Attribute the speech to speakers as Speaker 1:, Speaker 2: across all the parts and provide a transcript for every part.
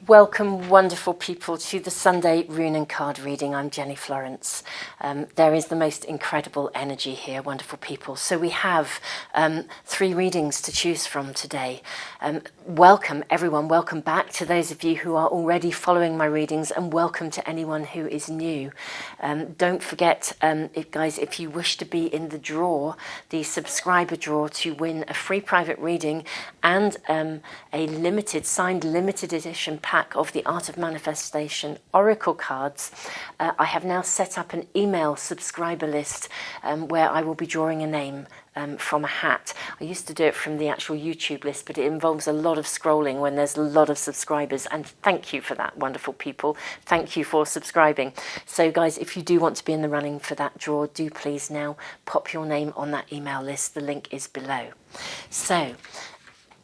Speaker 1: Welcome, wonderful people, to the Sunday Rune and Card reading. I'm Jenny Florence. There is the most incredible energy here, wonderful people. So we have 3 readings to choose from today. Welcome, everyone. Welcome back to those of you who are already following my readings, and welcome to anyone who is new. Don't forget, guys, if you wish to be in the draw, the subscriber draw, to win a free private reading and a signed limited edition pack of the Art of Manifestation Oracle cards, I have now set up an email subscriber list where I will be drawing a name from a hat. I used to do it from the actual YouTube list, but it involves a lot of scrolling when there's a lot of subscribers, and thank you for that, wonderful people. Thank you for subscribing. So guys, if you do want to be in the running for that draw, do please now pop your name on that email list. The link is below. So,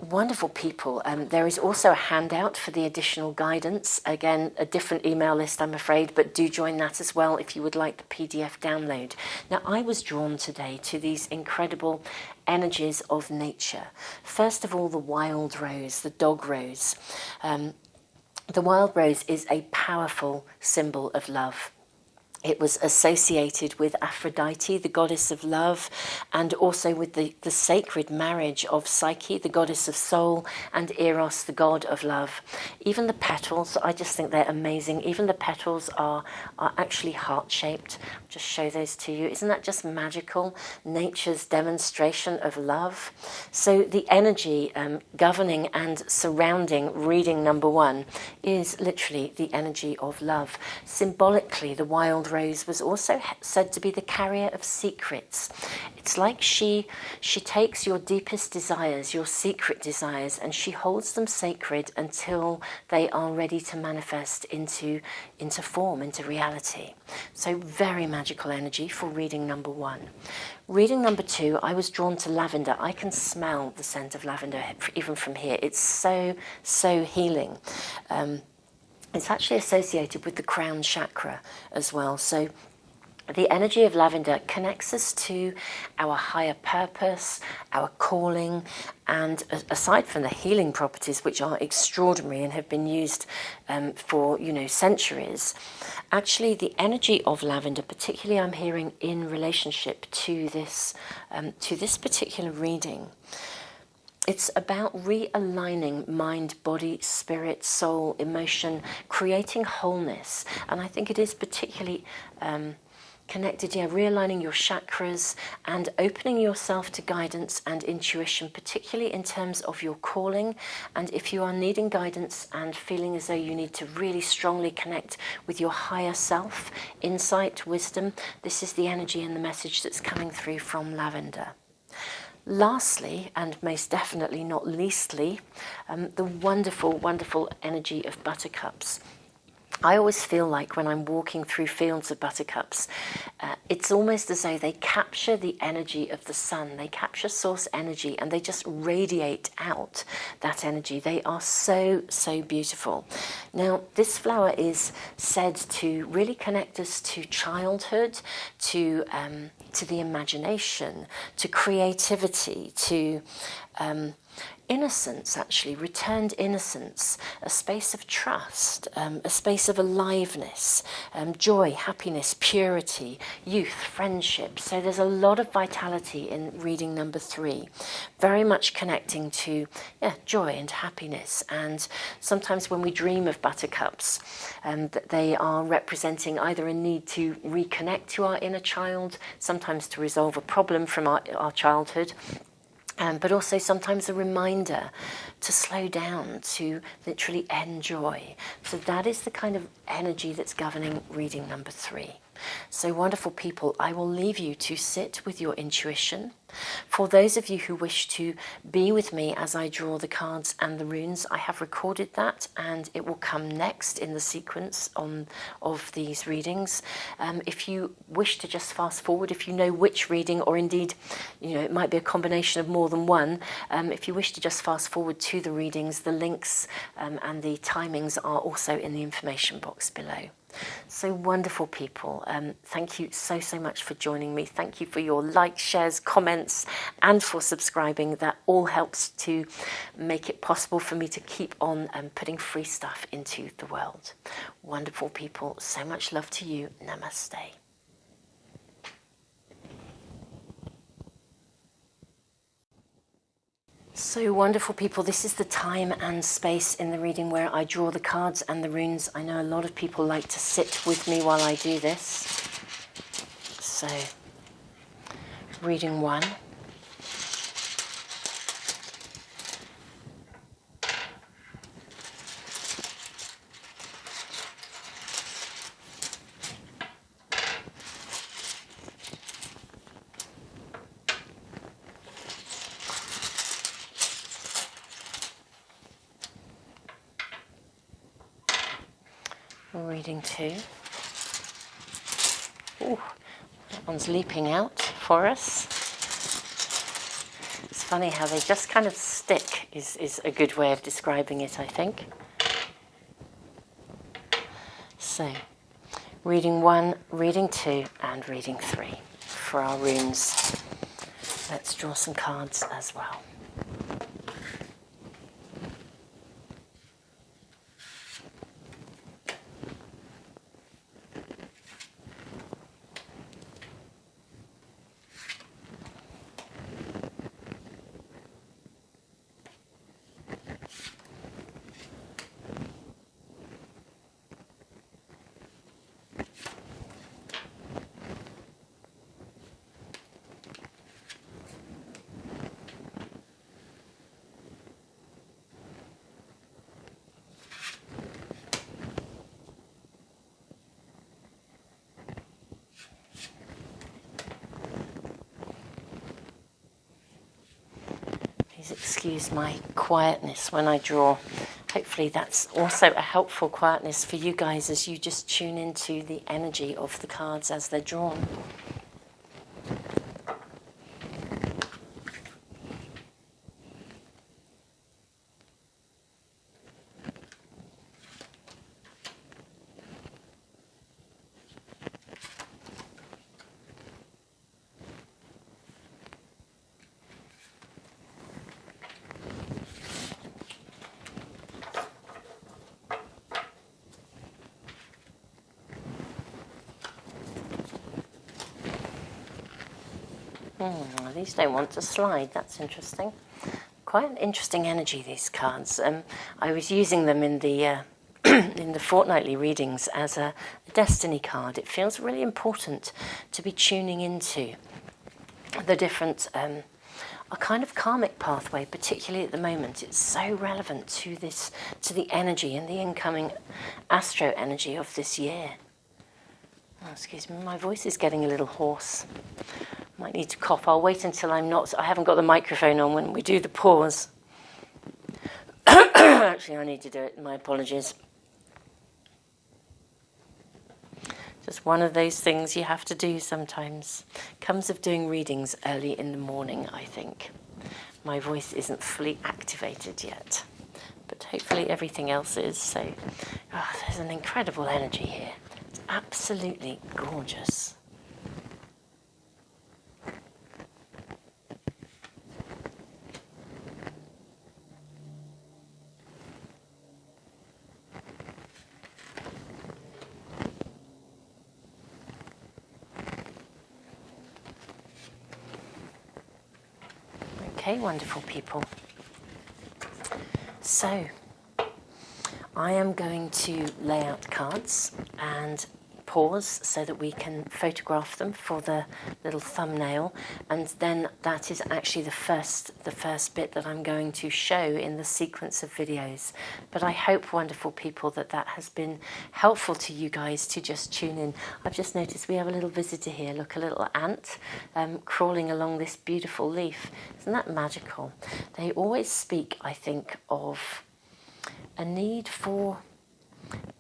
Speaker 1: wonderful people, there is also a handout for the additional guidance. Again, a different email list, I'm afraid, but do join that as well if you would like the PDF download. Now, I was drawn today to these incredible energies of nature. First of all, the wild rose, the dog rose. The wild rose is a powerful symbol of love. It was associated with Aphrodite, the goddess of love, and also with the sacred marriage of Psyche, the goddess of soul, and Eros, the god of love. Even the petals, I just think they're amazing. Even the petals are actually heart-shaped. I'll just show those to you. Isn't that just magical? Nature's demonstration of love. So the energy governing and surrounding reading number 1 is literally the energy of love. Symbolically, the wild rose was also said to be the carrier of secrets. It's like she takes your deepest desires, your secret desires, and she holds them sacred until they are ready to manifest into form, into reality. So very magical energy for reading number 1. Reading number 2, I was drawn to lavender. I can smell the scent of lavender even from here. It's so healing. It's actually associated with the crown chakra as well. So the energy of lavender connects us to our higher purpose, our calling, and aside from the healing properties, which are extraordinary and have been used for centuries, actually the energy of lavender, particularly I'm hearing in relationship to this particular reading, it's about realigning mind, body, spirit, soul, emotion, creating wholeness. And I think it is particularly connected, realigning your chakras and opening yourself to guidance and intuition, particularly in terms of your calling. And if you are needing guidance and feeling as though you need to really strongly connect with your higher self, insight, wisdom, this is the energy and the message that's coming through from lavender. Lastly, and most definitely not leastly, the wonderful, wonderful energy of buttercups. I always feel like when I'm walking through fields of buttercups, it's almost as though they capture the energy of the sun. They capture source energy and they just radiate out that energy. They are so, so beautiful. Now, this flower is said to really connect us to childhood, to the imagination, to creativity, to innocence, actually, returned innocence, a space of trust, a space of aliveness, joy, happiness, purity, youth, friendship. So there's a lot of vitality in reading number 3, very much connecting to joy and happiness. And sometimes when we dream of buttercups, they are representing either a need to reconnect to our inner child, sometimes to resolve a problem from our childhood, but also sometimes a reminder to slow down, to literally enjoy. So that is the kind of energy that's governing reading number 3. So wonderful people, I will leave you to sit with your intuition. For those of you who wish to be with me as I draw the cards and the runes, I have recorded that and it will come next in the sequence of these readings. If you wish to just fast forward, if you know which reading, or indeed, it might be a combination of more than one, if you wish to just fast forward to the readings, the links and the timings are also in the information box below. So wonderful people, thank you so much for joining me. Thank you for your likes, shares, comments, and for subscribing. That all helps to make it possible for me to keep on putting free stuff into the world. Wonderful people, so much love to you. Namaste. So wonderful people, this is the time and space in the reading where I draw the cards and the runes. I know a lot of people like to sit with me while I do this. So, reading 1. Reading 2. Ooh, that one's leaping out for us. It's funny how they just kind of stick is a good way of describing it, I think. So, reading 1, reading 2, and reading 3 for our runes. Let's draw some cards as well. Please excuse my quietness when I draw. Hopefully that's also a helpful quietness for you guys as you just tune into the energy of the cards as they're drawn. These don't want to slide, that's interesting. Quite an interesting energy, these cards. I was using them in the in the fortnightly readings as a destiny card. It feels really important to be tuning into the different, a kind of karmic pathway, particularly at the moment. It's so relevant to this, to the energy and the incoming astro energy of this year. Oh, excuse me, my voice is getting a little hoarse. Might need to cough. I'll wait until I haven't got the microphone on when we do the pause. Actually, I need to do it. My apologies. Just one of those things you have to do sometimes. Comes of doing readings early in the morning, I think. My voice isn't fully activated yet, but hopefully everything else is. So, there's an incredible energy here. It's absolutely gorgeous. Okay, wonderful people. So, I am going to lay out cards and pause so that we can photograph them for the little thumbnail, and then that is actually the first bit that I'm going to show in the sequence of videos. But I hope, wonderful people, that has been helpful to you guys to just tune in. I've just noticed we have a little visitor here. Look, a little ant crawling along this beautiful leaf. Isn't that magical? They always speak, I think, of a need for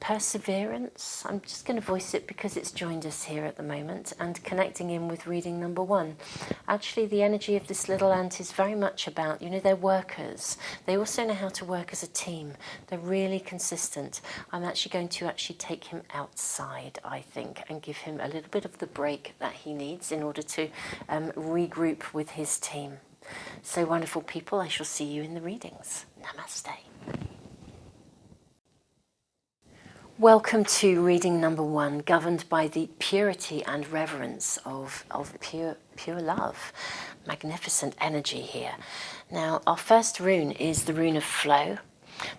Speaker 1: perseverance. I'm just going to voice it because it's joined us here at the moment, and connecting in with reading number 1. Actually, the energy of this little ant is very much about, they're workers. They also know how to work as a team. They're really consistent. I'm actually going to take him outside, I think, and give him a little bit of the break that he needs in order to regroup with his team. So wonderful people, I shall see you in the readings. Namaste. Welcome to reading number 1, governed by the purity and reverence of pure love. Magnificent energy here. Now, our first rune is the rune of flow.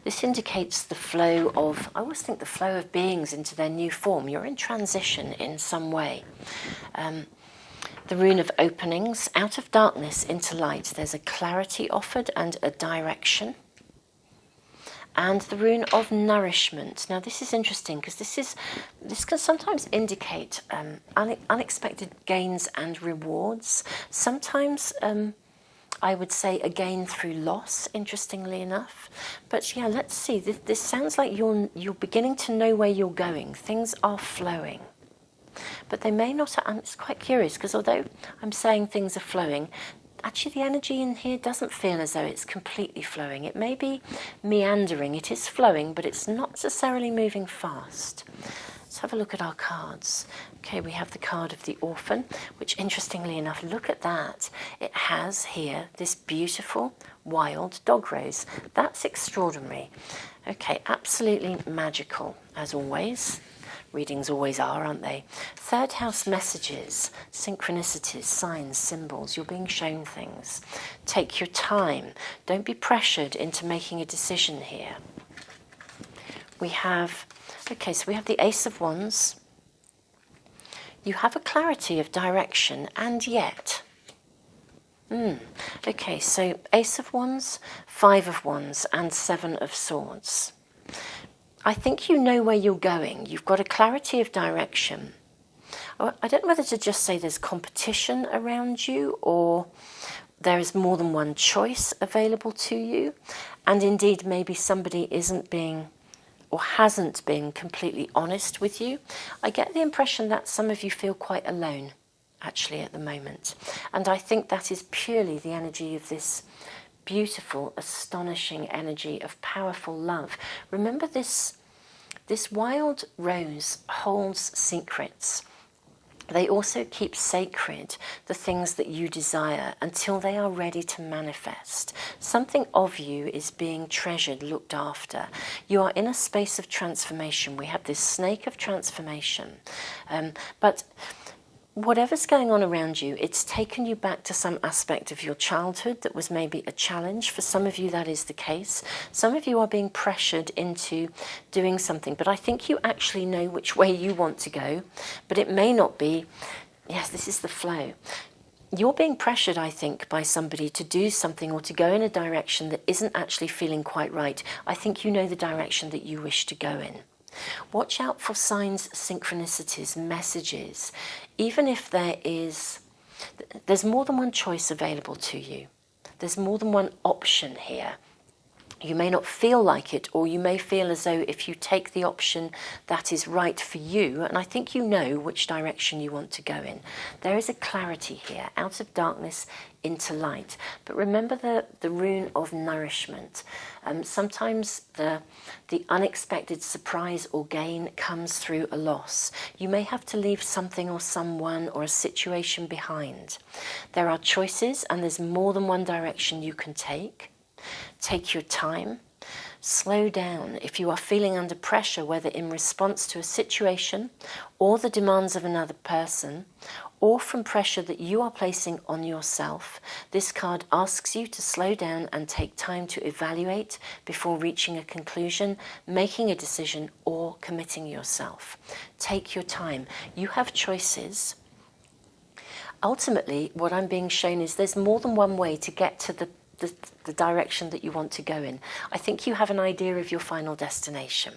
Speaker 1: This indicates the flow of, I always think the flow of beings into their new form. You're in transition in some way. The rune of openings, out of darkness into light. There's a clarity offered and a direction. And the rune of nourishment. Now this is interesting because this can sometimes indicate unexpected gains and rewards. Sometimes I would say a gain through loss, interestingly enough. But yeah, let's see. This sounds like you're beginning to know where you're going. Things are flowing. But they may not, it's quite curious because although I'm saying things are flowing, actually the energy in here doesn't feel as though it's completely flowing. It may be meandering, it is flowing, but it's not necessarily moving fast. Let's have a look at our cards. Okay, we have the card of the orphan, which interestingly enough, look at that. It has here this beautiful wild dog rose. That's extraordinary. Okay, absolutely magical as always. Readings always are, aren't they? Third house messages, synchronicities, signs, symbols. You're being shown things. Take your time. Don't be pressured into making a decision here. We have the Ace of Wands. You have a clarity of direction, and yet. Okay, so Ace of Wands, 5 of Wands, and 7 of Swords. I think you know where you're going. You've got a clarity of direction. I don't know whether to just say there's competition around you or there is more than one choice available to you. And indeed, maybe somebody isn't being or hasn't been completely honest with you. I get the impression that some of you feel quite alone, actually, at the moment. And I think that is purely the energy of this beautiful, astonishing energy of powerful love. Remember, this wild rose holds secrets. They also keep sacred the things that you desire until they are ready to manifest. Something of you is being treasured, looked after. You are in a space of transformation. We have this snake of transformation. But whatever's going on around you, it's taken you back to some aspect of your childhood that was maybe a challenge. For some of you, that is the case. Some of you are being pressured into doing something, but I think you actually know which way you want to go, but it may not be. Yes, this is the flow. You're being pressured, I think, by somebody to do something or to go in a direction that isn't actually feeling quite right. I think you know the direction that you wish to go in. Watch out for signs, synchronicities, messages. Even if there's more than one choice available to you. There's more than one option here. You may not feel like it, or you may feel as though if you take the option that is right for you, and I think you know which direction you want to go in. There is a clarity here, out of darkness into light. But remember the rune of nourishment. Sometimes the unexpected surprise or gain comes through a loss. You may have to leave something or someone or a situation behind. There are choices, and there's more than one direction you can take. Take your time, slow down. If you are feeling under pressure, whether in response to a situation or the demands of another person, or from pressure that you are placing on yourself, this card asks you to slow down and take time to evaluate before reaching a conclusion, making a decision, or committing yourself. Take your time. You have choices. Ultimately, what I'm being shown is there's more than one way to get to the direction that you want to go in. I think you have an idea of your final destination.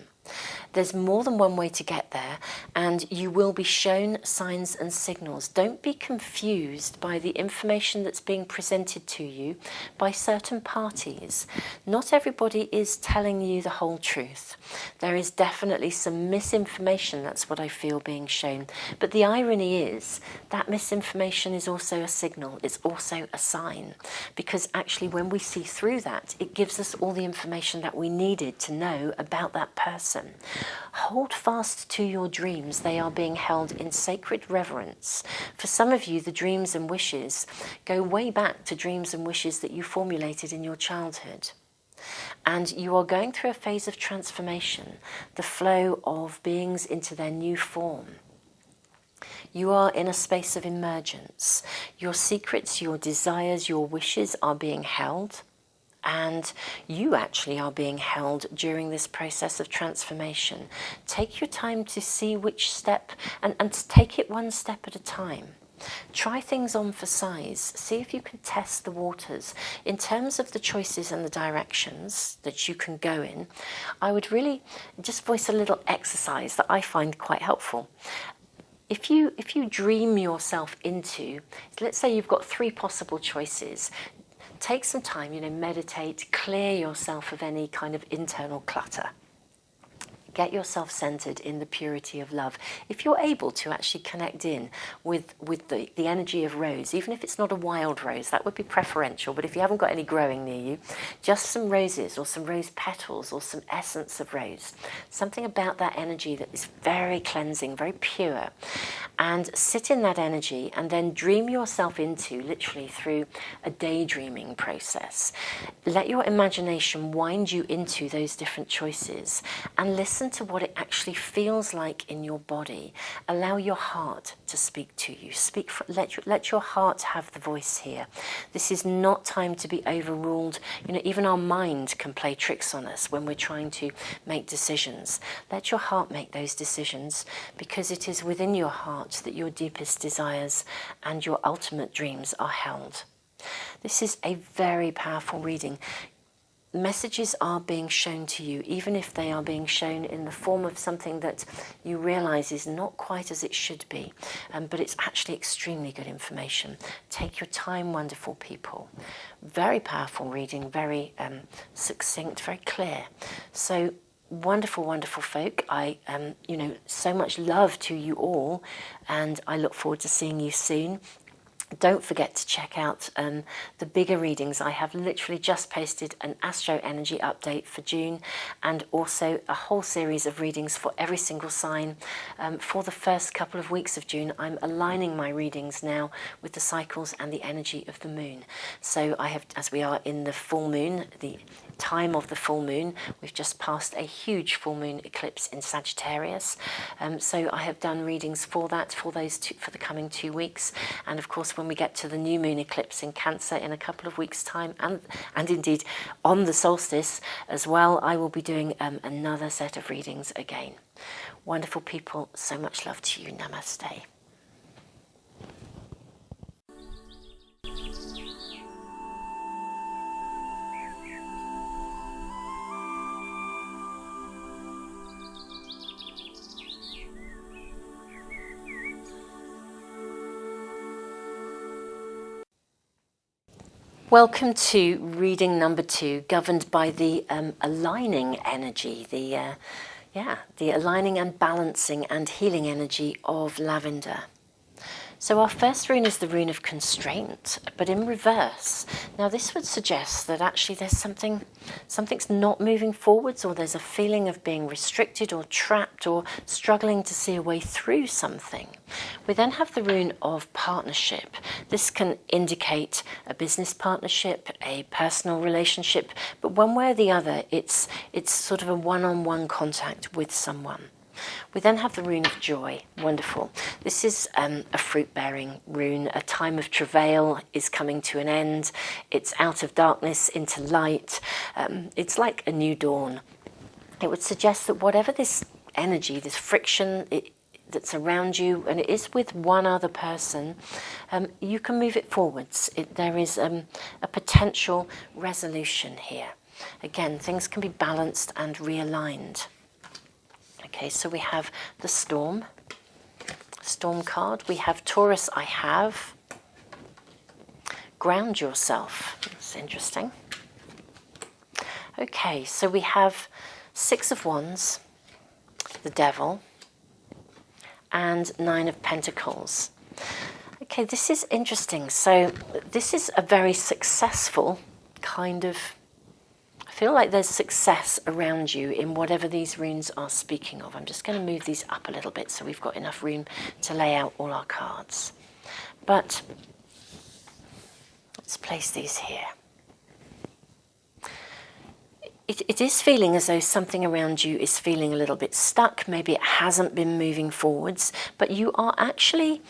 Speaker 1: There's more than one way to get there, and you will be shown signs and signals. Don't be confused by the information that's being presented to you by certain parties. Not everybody is telling you the whole truth. There is definitely some misinformation, that's what I feel, being shown. But the irony is that misinformation is also a signal, it's also a sign, because actually when we see through that, it gives us all the information that we needed to know about that person. Hold fast to your dreams. They are being held in sacred reverence. For some of you, the dreams and wishes go way back to dreams and wishes that you formulated in your childhood. And you are going through a phase of transformation, the flow of beings into their new form. You are in a space of emergence. Your secrets, your desires, your wishes are being held. And you actually are being held during this process of transformation. Take your time to see which step, and take it one step at a time. Try things on for size. See if you can test the waters. In terms of the choices and the directions that you can go in, I would really just voice a little exercise that I find quite helpful. If you dream yourself into, let's say you've got 3 possible choices. Take some time, meditate, clear yourself of any kind of internal clutter. Get yourself centered in the purity of love. If you're able to actually connect in with the energy of rose, even if it's not a wild rose, that would be preferential, but if you haven't got any growing near you, just some roses or some rose petals or some essence of rose. Something about that energy that is very cleansing, very pure. And sit in that energy and then dream yourself into, literally through a daydreaming process. Let your imagination wind you into those different choices and listen to what it actually feels like in your body. Allow your heart to speak to you. Let your heart have the voice here. This is not time to be overruled. Even our mind can play tricks on us when we're trying to make decisions. Let your heart make those decisions, because it is within your heart that your deepest desires and your ultimate dreams are held. This is a very powerful reading. Messages are being shown to you, even if they are being shown in the form of something that you realise is not quite as it should be, but it's actually extremely good information. Take your time, wonderful people. Very powerful reading, very succinct, very clear. So wonderful, wonderful folk. I, so much love to you all, and I look forward to seeing you soon. Don't forget to check out the bigger readings. I have literally just posted an Astro Energy update for June, and also a whole series of readings for every single sign. For the first couple of weeks of June, I'm aligning my readings now with the cycles and the energy of the moon. So I have, as we are in the full moon, the time of the full moon, we've just passed a huge full moon eclipse in Sagittarius. So I have done readings for that, for the coming 2 weeks. And of course, when we get to the new moon eclipse in Cancer in a couple of weeks' time, and indeed on the solstice as well, I will be doing another set of readings again. Wonderful people, so much love to you. Namaste. Welcome to reading number 2, governed by the aligning energy, the aligning and balancing and healing energy of lavender. So our first rune is the rune of constraint, but in reverse. Now this would suggest that actually there's something's not moving forwards, or there's a feeling of being restricted or trapped or struggling to see a way through something. We then have the rune of partnership. This can indicate a business partnership, a personal relationship, but one way or the other, it's sort of a one-on-one contact with someone. We then have the rune of joy. Wonderful. This is a fruit-bearing rune. A time of travail is coming to an end. It's out of darkness into light. It's like a new dawn. It would suggest that whatever this energy, this friction that's around you, and it is with one other person, you can move it forwards. There is a potential resolution here. Again, things can be balanced and realigned. Okay, so we have the Storm card. We have Taurus, I have. Ground yourself. That's interesting. Okay, so we have Six of Wands, the Devil, and Nine of Pentacles. Okay, this is interesting. So this is a very successful kind of, I feel like there's success around you in whatever these runes are speaking of. I'm just going to move these up a little bit so we've got enough room to lay out all our cards. But let's place these here. It is feeling as though something around you is feeling a little bit stuck. Maybe it hasn't been moving forwards, but you are actually,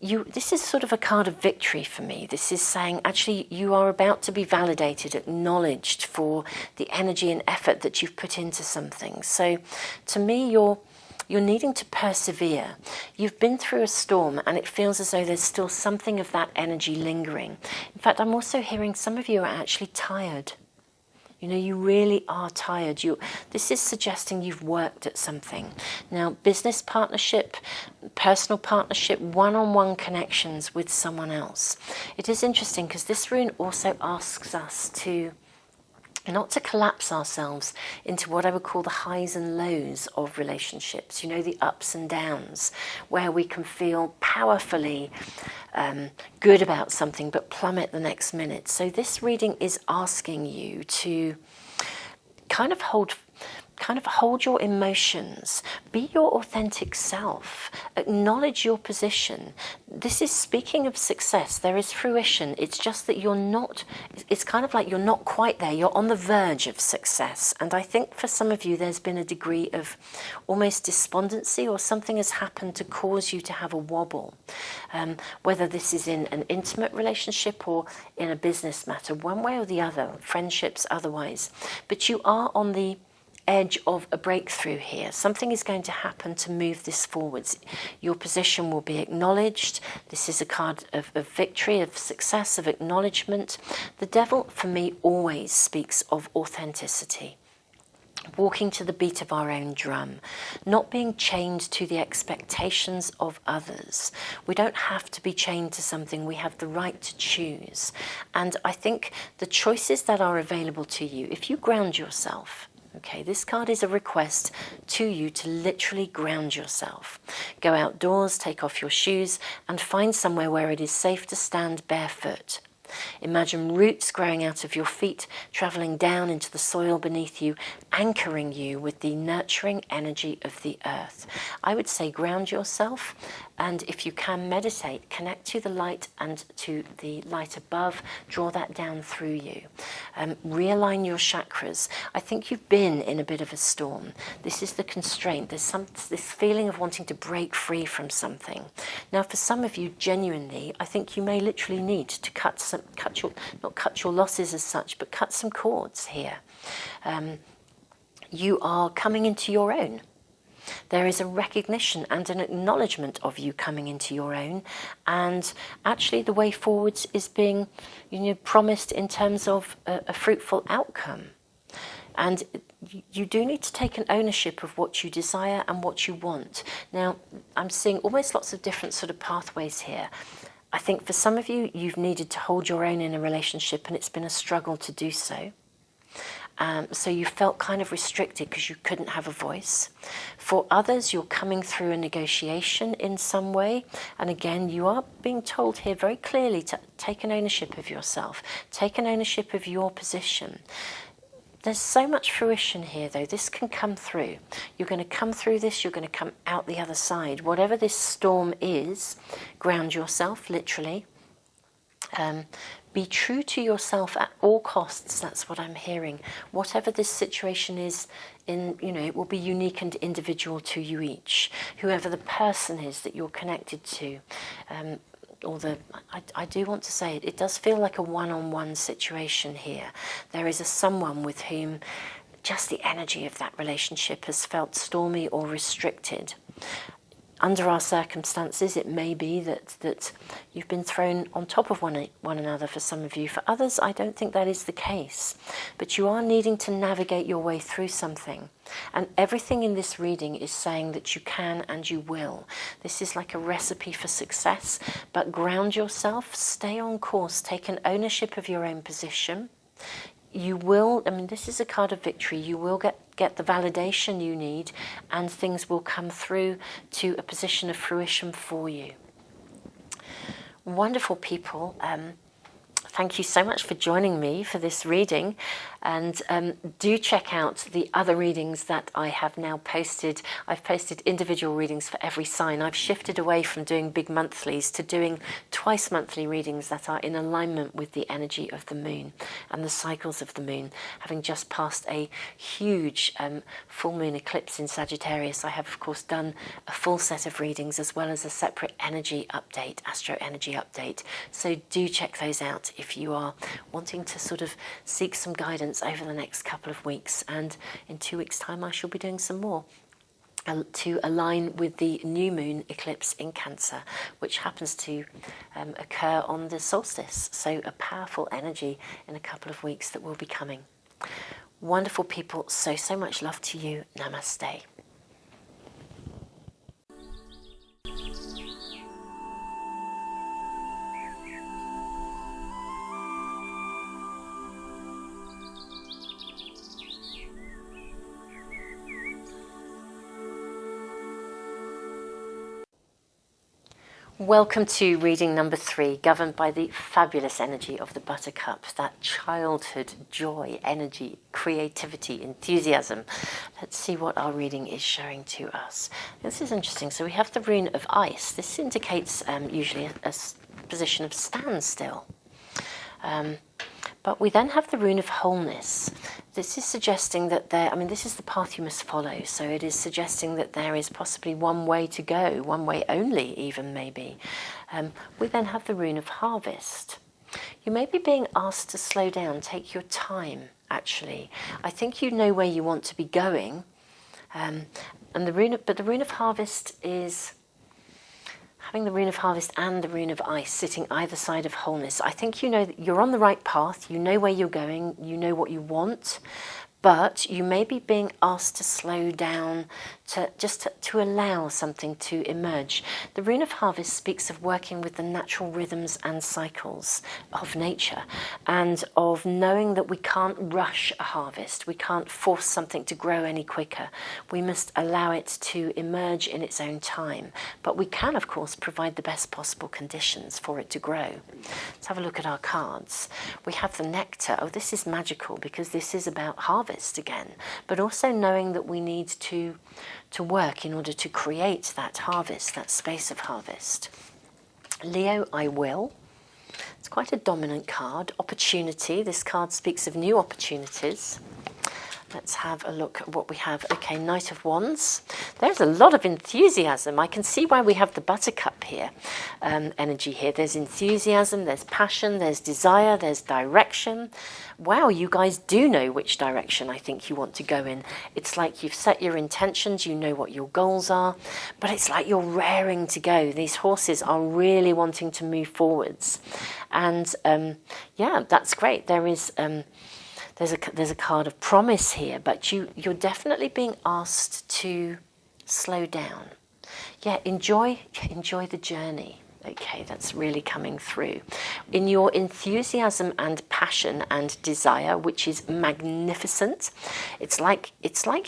Speaker 1: this is sort of a card of victory for me. This is saying actually you are about to be validated, acknowledged for the energy and effort that you've put into something. So to me, you're needing to persevere. You've been through a storm and it feels as though there's still something of that energy lingering. In fact, I'm also hearing some of you are actually tired. You know, you really are tired. This is suggesting you've worked at something. Now, business partnership, personal partnership, one-on-one connections with someone else. It is interesting because this rune also asks us to not to collapse ourselves into what I would call the highs and lows of relationships, you know, the ups and downs, where we can feel powerfully good about something but plummet the next minute. So this reading is asking you to kind of hold your emotions, be your authentic self, acknowledge your position. This is speaking of success. There is fruition. It's just that you're not, it's kind of like you're not quite there. You're on the verge of success. And I think for some of you, there's been a degree of almost despondency, or something has happened to cause you to have a wobble. Whether this is in an intimate relationship or in a business matter, one way or the other, friendships, otherwise. But you are on the edge of a breakthrough here. Something is going to happen to move this forwards. Your position will be acknowledged. This is a card of victory, of success, of acknowledgement. The Devil, for me, always speaks of authenticity. Walking to the beat of our own drum, not being chained to the expectations of others. We don't have to be chained to something. We have the right to choose. And I think the choices that are available to you, if you ground yourself, okay, this card is a request to you to literally ground yourself. Go outdoors, take off your shoes, and find somewhere where it is safe to stand barefoot. Imagine roots growing out of your feet, travelling down into the soil beneath you, anchoring you with the nurturing energy of the earth. I would say ground yourself, and if you can, meditate, connect to the light and to the light above, draw that down through you. Realign your chakras. I think you've been in a bit of a storm. This is the constraint. There's this feeling of wanting to break free from something. Now, for some of you, genuinely, I think you may literally need to not cut your losses as such, but cut some cords here. You are coming into your own. There is a recognition and an acknowledgement of you coming into your own, and actually the way forwards is being, promised in terms of a fruitful outcome. And you do need to take an ownership of what you desire and what you want. Now, I'm seeing almost lots of different sort of pathways here. I think for some of you, you've needed to hold your own in a relationship and it's been a struggle to do so. So you felt kind of restricted because you couldn't have a voice. For others, you're coming through a negotiation in some way. And again, you are being told here very clearly to take an ownership of yourself, take an ownership of your position. There's so much fruition here, though. This can come through. You're going to come through this. You're going to come out the other side. Whatever this storm is, ground yourself, literally. Be true to yourself at all costs. That's what I'm hearing. Whatever this situation is, it will be unique and individual to you each. Whoever the person is that you're connected to. I do want to say it does feel like a one-on-one situation here. There is someone with whom just the energy of that relationship has felt stormy or restricted. under our circumstances, it may be that you've been thrown on top of one another for some of you. For others, I don't think that is the case. But you are needing to navigate your way through something. And everything in this reading is saying that you can and you will. This is like a recipe for success. But ground yourself, stay on course, take an ownership of your own position. You will, I mean, this is a card of victory. You will get the validation you need, and things will come through to a position of fruition for you. Wonderful people. Thank you so much for joining me for this reading, and do check out the other readings that I have now posted. I've posted individual readings for every sign. I've shifted away from doing big monthlies to doing twice monthly readings that are in alignment with the energy of the moon and the cycles of the moon. Having just passed a huge full moon eclipse in Sagittarius, I have of course done a full set of readings as well as a separate energy update, astro energy update. So do check those out if you are wanting to sort of seek some guidance over the next couple of weeks. And in 2 weeks' time I shall be doing some more to align with the new moon eclipse in Cancer, which happens to occur on the solstice. So a powerful energy in a couple of weeks that will be coming. Wonderful people, so much love to you. Namaste. Welcome to reading number 3, governed by the fabulous energy of the Buttercup, that childhood joy, energy, creativity, enthusiasm. Let's see what our reading is showing to us. This is interesting. So we have the rune of ice. This indicates usually a position of standstill. But we then have the rune of wholeness. This is suggesting that this is the path you must follow. So it is suggesting that there is possibly one way to go, one way only even maybe. We then have the rune of harvest. You may be being asked to slow down, take your time actually. I think you know where you want to be going. But the rune of harvest is having the rune of harvest and the rune of ice sitting either side of wholeness. I think you know that you're on the right path, you know where you're going, you know what you want, but you may be being asked to slow down, to allow something to emerge. The rune of harvest speaks of working with the natural rhythms and cycles of nature, and of knowing that we can't rush a harvest. We can't force something to grow any quicker. We must allow it to emerge in its own time. But we can, of course, provide the best possible conditions for it to grow. Let's have a look at our cards. We have the nectar. Oh, this is magical because this is about harvest again, but also knowing that we need to work in order to create that harvest, that space of harvest. Leo, I will. It's quite a dominant card. Opportunity. This card speaks of new opportunities. Let's have a look at what we have. Okay, Knight of Wands. There's a lot of enthusiasm. I can see why we have the Buttercup here, energy here. There's enthusiasm, there's passion, there's desire, there's direction. Wow, you guys do know which direction I think you want to go in. It's like you've set your intentions, you know what your goals are, but it's like you're raring to go. These horses are really wanting to move forwards. And yeah, that's great. There's a card of promise here, but you're definitely being asked to slow down. Yeah, enjoy the journey. Okay, that's really coming through. In your enthusiasm and passion and desire, which is magnificent, it's like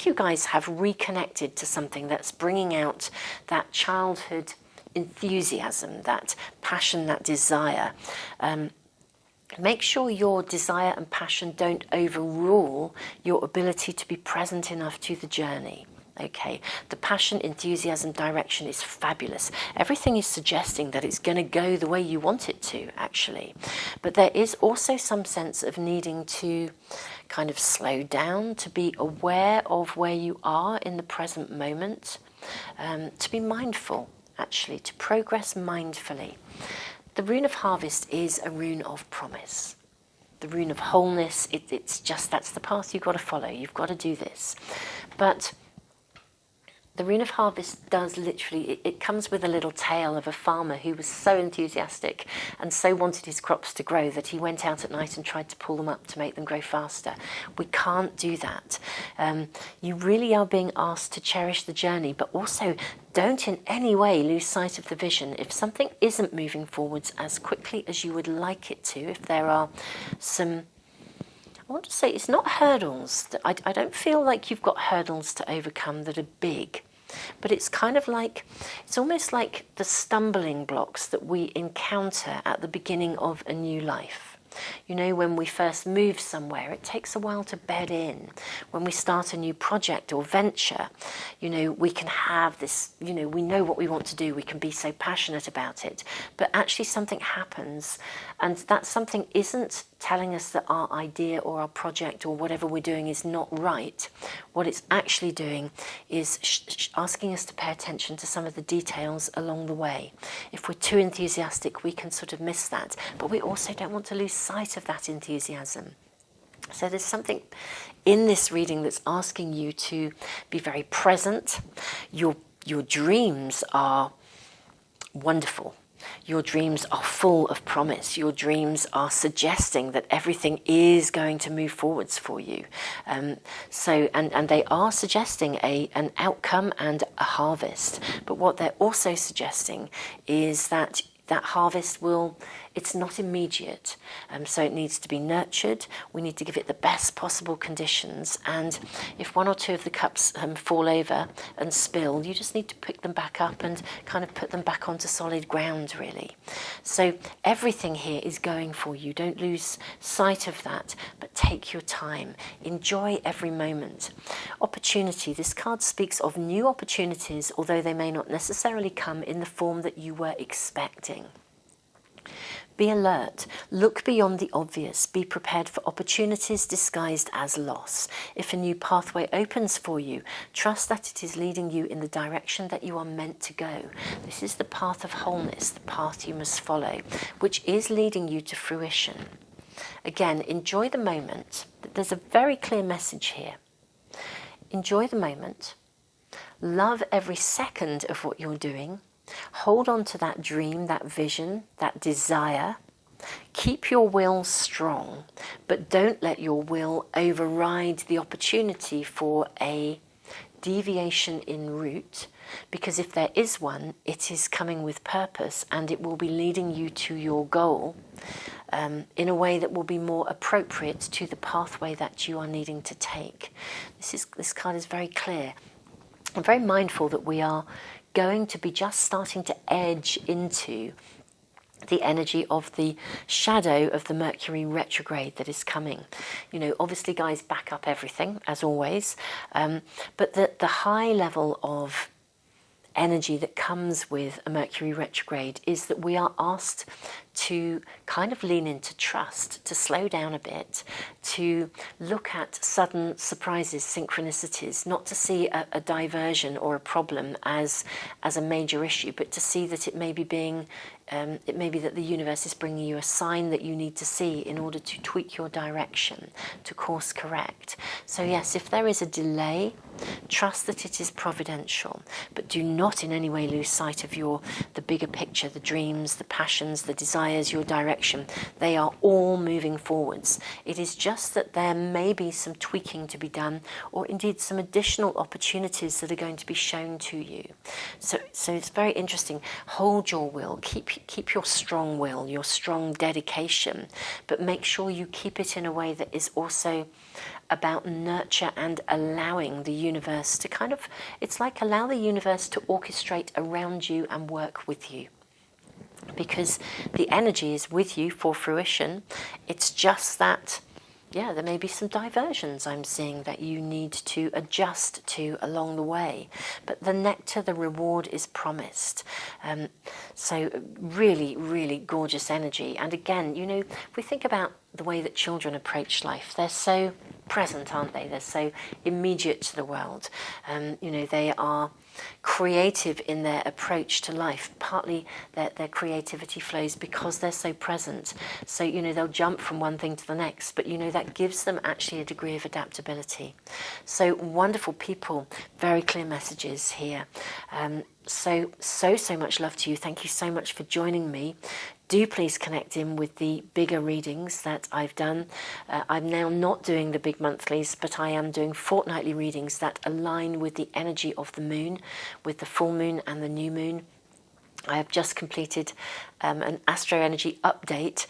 Speaker 1: you guys have reconnected to something that's bringing out that childhood enthusiasm, that passion, that desire. Make sure your desire and passion don't overrule your ability to be present enough to the journey. Okay, the passion, enthusiasm, direction is fabulous. Everything is suggesting that it's going to go the way you want it to, actually. But there is also some sense of needing to kind of slow down, to be aware of where you are in the present moment, to be mindful, actually, to progress mindfully. The rune of harvest is a rune of promise. The rune of wholeness, it's just that's the path you've got to follow. You've got to do this. But the Rune of Harvest does literally, it comes with a little tale of a farmer who was so enthusiastic and so wanted his crops to grow that he went out at night and tried to pull them up to make them grow faster. We can't do that. You really are being asked to cherish the journey, but also don't in any way lose sight of the vision. If something isn't moving forwards as quickly as you would like it to, if there are some, I want to say it's not hurdles. I don't feel like you've got hurdles to overcome that are big, but it's kind of like, it's almost like the stumbling blocks that we encounter at the beginning of a new life. You know, when we first move somewhere, it takes a while to bed in. When we start a new project or venture, you know, we can have this, you know, we know what we want to do, we can be so passionate about it, but actually something happens, and that something isn't telling us that our idea or our project or whatever we're doing is not right. What it's actually doing is asking us to pay attention to some of the details along the way. If we're too enthusiastic, we can sort of miss that, but we also don't want to lose sight of that enthusiasm. So there's something in this reading that's asking you to be very present. Your dreams are wonderful. Your dreams are full of promise. Your dreams are suggesting that everything is going to move forwards for you. And they are suggesting an outcome and a harvest. But what they're also suggesting is that harvest it's not immediate, so it needs to be nurtured. We need to give it the best possible conditions, and if one or two of the cups fall over and spill, you just need to pick them back up and kind of put them back onto solid ground, really. So everything here is going for you. Don't lose sight of that, but take your time. Enjoy every moment. Opportunity. This card speaks of new opportunities, although they may not necessarily come in the form that you were expecting. Be alert. Look beyond the obvious. Be prepared for opportunities disguised as loss. If a new pathway opens for you, trust that it is leading you in the direction that you are meant to go. This is the path of wholeness, the path you must follow, which is leading you to fruition. Again, enjoy the moment. There's a very clear message here. Enjoy the moment. Love every second of what you're doing. Hold on to that dream, that vision, that desire. Keep your will strong, but don't let your will override the opportunity for a deviation in route, because if there is one, it is coming with purpose and it will be leading you to your goal in a way that will be more appropriate to the pathway that you are needing to take. This card is very clear. I'm very mindful that we are going to be just starting to edge into the energy of the shadow of the Mercury retrograde that is coming. You know, obviously, guys, back up everything, as always, but the high level of energy that comes with a Mercury retrograde is that we are asked to kind of lean into trust, to slow down a bit, to look at sudden surprises, synchronicities, not to see a diversion or a problem as a major issue, but to see that it may be that the universe is bringing you a sign that you need to see in order to tweak your direction, to course correct. So yes, if there is a delay, trust that it is providential, but do not in any way lose sight of the bigger picture, the dreams, the passions, the desires, your direction. They are all moving forwards. It is just that there may be some tweaking to be done, or indeed some additional opportunities that are going to be shown to you. So it's very interesting. Hold your will, keep your strong will, your strong dedication, but make sure you keep it in a way that is also about nurture and allowing the universe to it's like allow the universe to orchestrate around you and work with you. Because the energy is with you for fruition. It's just that, there may be some diversions I'm seeing that you need to adjust to along the way. But the nectar, the reward is promised. So really, really gorgeous energy. And again, if we think about the way that children approach life, they're so present, aren't they? They're so immediate to the world. You know, they are creative in their approach to life. Partly their creativity flows because they're so present. So, you know, they'll jump from one thing to the next, but, you know, that gives them actually a degree of adaptability. So wonderful people, very clear messages here. So much love to you. Thank you so much for joining me. Do please connect in with the bigger readings that I've done. I'm now not doing the big monthlies, but I am doing fortnightly readings that align with the energy of the moon, with the full moon and the new moon. I have just completed an Astro Energy update,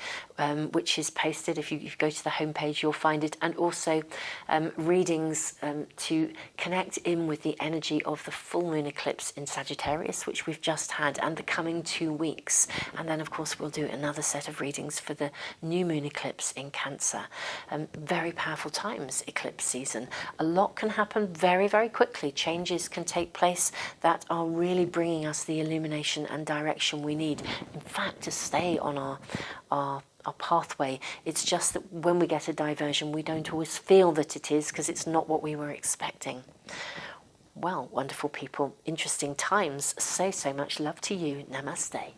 Speaker 1: which is posted. If you go to the homepage, you'll find it. And also readings to connect in with the energy of the full moon eclipse in Sagittarius, which we've just had, and the coming 2 weeks. And then, of course, we'll do another set of readings for the new moon eclipse in Cancer. Very powerful times, eclipse season. A lot can happen very, very quickly. Changes can take place that are really bringing us the illumination and direction we need. In fact, to stay on our pathway. It's just that when we get a diversion, we don't always feel that it is, because it's not what we were expecting. Well, wonderful people, interesting times. So much love to you. Namaste.